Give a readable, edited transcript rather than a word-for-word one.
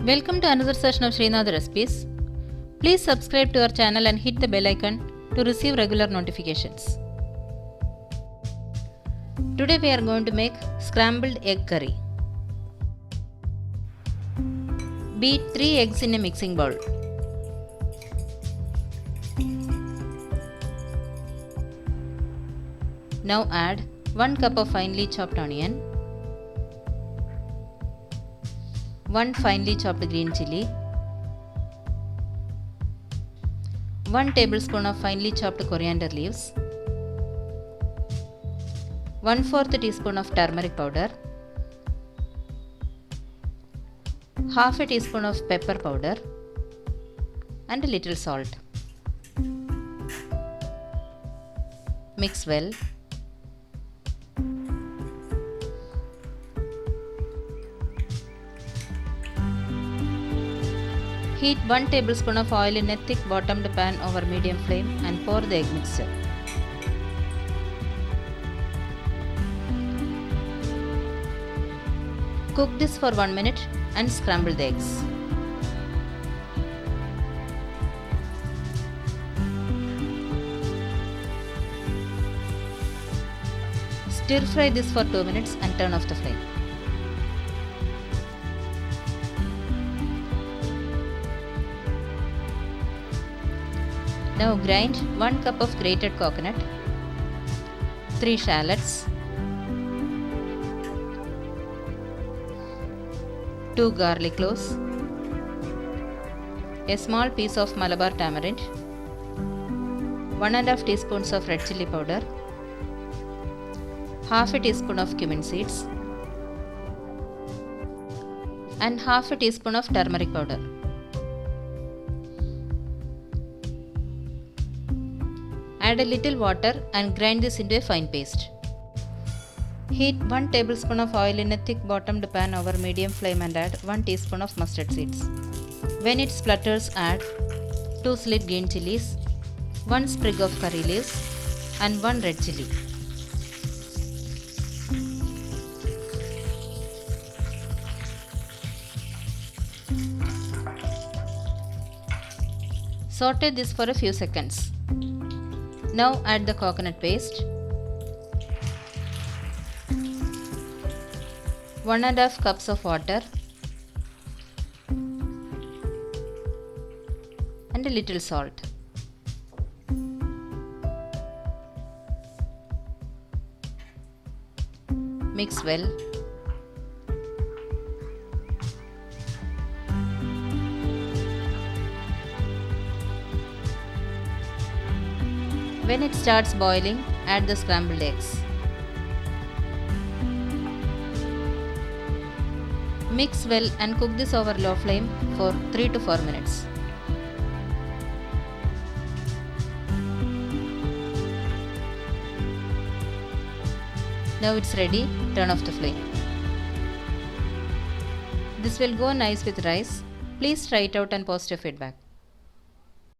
Welcome to another session of Sreenath recipes. Please subscribe to our channel and hit the bell icon to receive regular notifications. Today we are going to make scrambled egg curry. Beat 3 eggs in a mixing bowl. Now add 1 cup of finely chopped onion, 1 finely chopped green chilli, 1 tablespoon of finely chopped coriander leaves, 1/4 teaspoon of turmeric powder, half a teaspoon of pepper powder and a little salt. Mix well. Heat 1 tablespoon of oil in a thick bottomed pan over medium flame and pour the egg mixture. Cook this for 1 minute and scramble the eggs. Stir fry this for 2 minutes and turn off the flame. Now grind 1 cup of grated coconut, 3 shallots, 2 garlic cloves, a small piece of Malabar tamarind, 1½ teaspoons of red chilli powder, half a teaspoon of cumin seeds and half a teaspoon of turmeric powder. Add a little water and grind this into a fine paste. Heat 1 tablespoon of oil in a thick bottomed pan over medium flame and add 1 teaspoon of mustard seeds. When it splutters, add 2 slit green chilies, 1 sprig of curry leaves and 1 red chilli. Saute this for a few seconds. Now add the coconut paste, 1½ cups of water and a little salt. Mix well. When it starts boiling, add the scrambled eggs. Mix well and cook this over low flame for 3 to 4 minutes. Now it's ready, turn off the flame. This will go nice with rice. Please try it out and post your feedback.